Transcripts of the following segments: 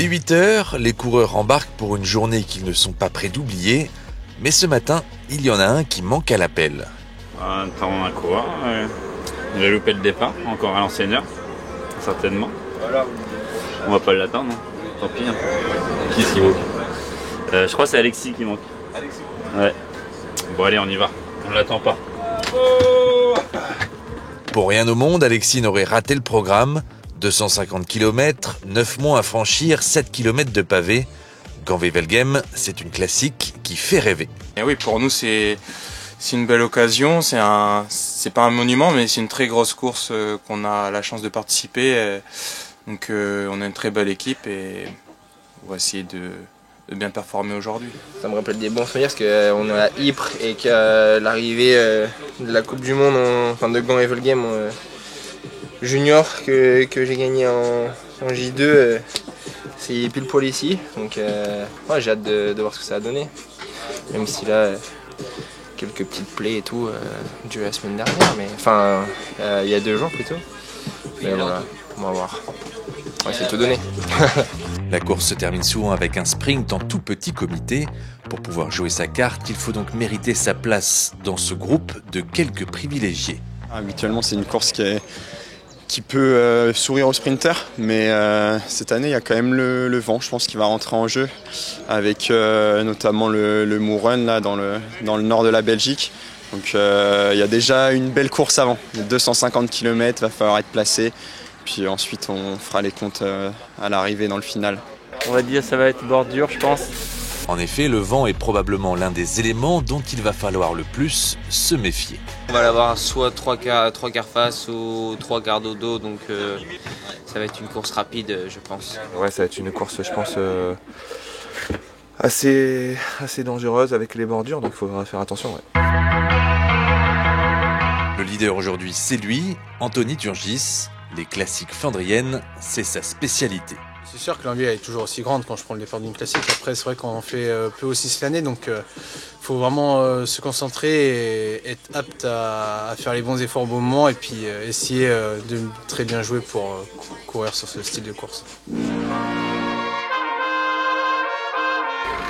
Depuis 8 heures, les coureurs embarquent pour une journée qu'ils ne sont pas prêts d'oublier. Mais ce matin, il y en a un qui manque à l'appel. Un coureur, il a loupé le départ, encore à l'ancienne heure, certainement. On va pas l'attendre, hein. Tant pis. Hein. Qui s'y manque je crois que c'est Alexis qui manque. Alexis. Ouais. Bon allez, on y va. On l'attend pas. Pour rien au monde, Alexis n'aurait raté le programme. 250 km, 9 monts à franchir, 7 km de pavés. Gand-Wevelgem, c'est une classique qui fait rêver. Et oui, pour nous, c'est une belle occasion. C'est pas un monument, mais c'est une très grosse course qu'on a la chance de participer. Donc, on a une très belle équipe et on va essayer de bien performer aujourd'hui. Ça me rappelle des bons souvenirs parce qu'on est à Ypres et que l'arrivée de la Coupe du Monde, de Gand-Wevelgem junior que j'ai gagné en J2, c'est pile poil ici. Donc ouais, j'ai hâte de voir ce que ça a donné. Même si là, quelques petites plaies et tout, dû la semaine dernière, mais enfin il y a 2 jours plutôt. Mais voilà, on va voir. On va essayer de tout donner. La course se termine souvent avec un sprint en tout petit comité. Pour pouvoir jouer sa carte, il faut donc mériter sa place dans ce groupe de quelques privilégiés. Habituellement, c'est une course qui peut sourire aux sprinters, mais cette année, il y a quand même le vent, je pense, qui va rentrer en jeu, avec notamment le Moorrun là, dans le nord de la Belgique. Donc il y a déjà une belle course avant, 250 km, va falloir être placé. Puis ensuite, on fera les comptes à l'arrivée dans le final. On va dire que ça va être bordure, je pense. En effet, le vent est probablement l'un des éléments dont il va falloir le plus se méfier. On va l'avoir soit 3 quarts face ou 3 quarts dodo, donc ça va être une course rapide, je pense. Ouais, ça va être une course, je pense, assez dangereuse avec les bordures, donc il faudra faire attention. Ouais. Le leader aujourd'hui, c'est lui, Anthony Turgis. Les classiques flandriennes, c'est sa spécialité. C'est sûr que l'envie est toujours aussi grande quand je prends le départ d'une classique. Après, c'est vrai qu'on fait peu aussi cette année, donc il faut vraiment se concentrer et être apte à faire les bons efforts au bon moment et puis essayer de très bien jouer pour courir sur ce style de course.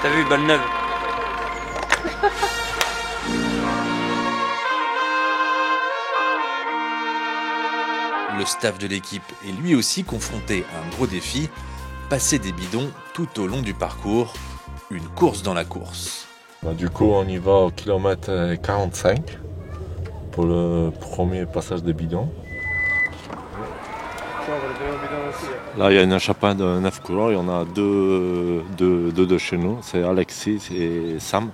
T'as vu, balle neuve. Le staff de l'équipe est lui aussi confronté à un gros défi, passer des bidons tout au long du parcours, une course dans la course. Du coup, on y va au kilomètre 45 pour le premier passage des bidons. Là, il y a une échappée de 9 coureurs, il y en a deux de chez nous, c'est Alexis et Sam.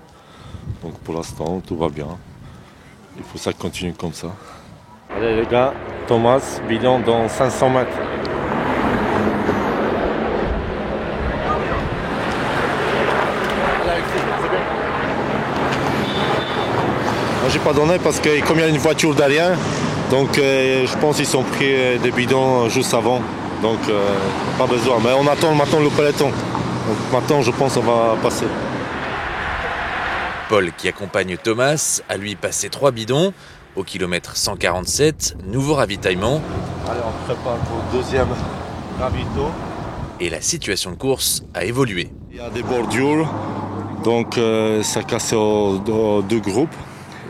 Donc pour l'instant, tout va bien. Il faut que ça continue comme ça. Allez les gars, Thomas, bidon dans 500 mètres. Moi j'ai pas donné parce que comme il y a une voiture derrière, donc je pense qu'ils ont pris des bidons juste avant. Donc pas besoin. Mais on attend maintenant le peloton. Donc maintenant je pense qu'on va passer. Paul, qui accompagne Thomas, a lui passé 3 bidons. Au kilomètre 147, nouveau ravitaillement. Allez, on prépare pour le deuxième ravito. Et la situation de course a évolué. Il y a des bordures, donc ça casse aux 2 groupes.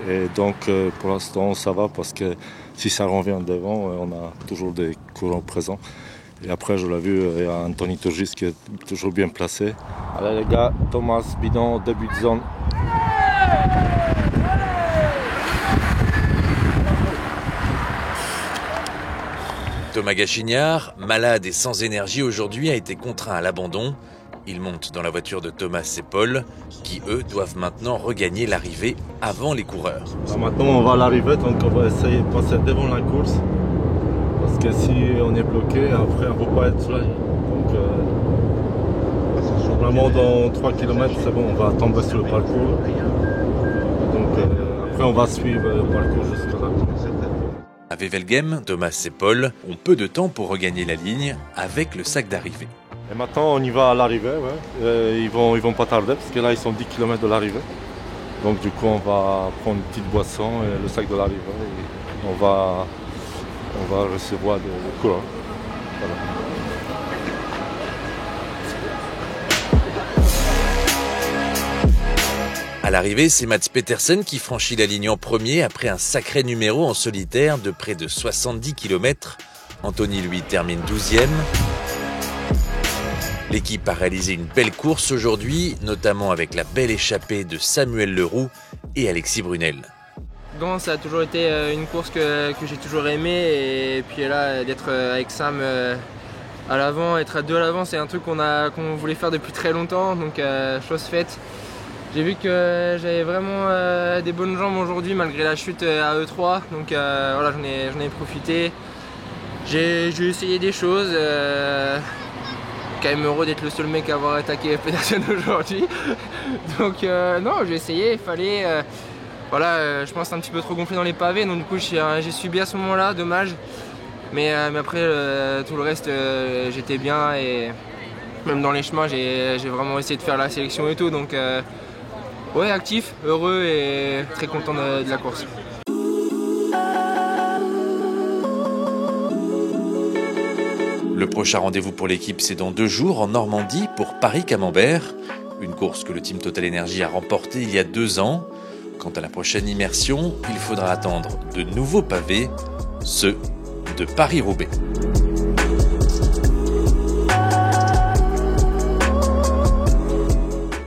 Et donc pour l'instant ça va parce que si ça revient devant, on a toujours des courants présents. Et après, je l'ai vu, il y a Anthony Turgis qui est toujours bien placé. Allez les gars, Thomas, bidon, début de zone. Thomas Gachignard, malade et sans énergie aujourd'hui, a été contraint à l'abandon. Il monte dans la voiture de Thomas et Paul, qui eux doivent maintenant regagner l'arrivée avant les coureurs. Alors maintenant on va à l'arrivée, donc on va essayer de passer devant la course. Parce que si on est bloqué, après on ne peut pas être là. Donc normalement dans 3 km c'est bon, on va tomber sur le parcours. Donc après on va suivre le parcours jusqu'à là. À Wevelgem, Thomas et Paul ont peu de temps pour regagner la ligne avec le sac d'arrivée. Et maintenant on y va à l'arrivée, ouais. Ils vont pas tarder parce que là ils sont 10 km de l'arrivée. Donc du coup on va prendre une petite boisson et le sac de l'arrivée et on va recevoir des coureurs. Voilà. l'arrivée, c'est Mads Petersen qui franchit la ligne en premier après un sacré numéro en solitaire de près de 70 km. Anthony, lui, termine 12e. L'équipe a réalisé une belle course aujourd'hui, notamment avec la belle échappée de Samuel Leroux et Alexis Brunel. Gand, ça a toujours été une course que j'ai toujours aimée, et puis là, d'être avec Sam à l'avant, être à deux à l'avant, c'est un truc qu'on voulait faire depuis très longtemps, donc chose faite. J'ai vu que j'avais vraiment des bonnes jambes aujourd'hui malgré la chute à E3, donc voilà, j'en ai profité. J'ai essayé des choses, quand même heureux d'être le seul mec à avoir attaqué Petersen aujourd'hui. Donc non, j'ai essayé, il fallait... voilà, je pense un petit peu trop gonflé dans les pavés, donc du coup j'ai subi à ce moment-là, dommage. Mais après, tout le reste, j'étais bien, et même dans les chemins, j'ai vraiment essayé de faire la sélection et tout. Donc ouais, actif, heureux et très content de la course. Le prochain rendez-vous pour l'équipe, c'est dans 2 jours en Normandie pour Paris-Camembert. Une course que le team Total Energy a remportée il y a 2 ans. Quant à la prochaine immersion, il faudra attendre de nouveaux pavés, ceux de Paris-Roubaix.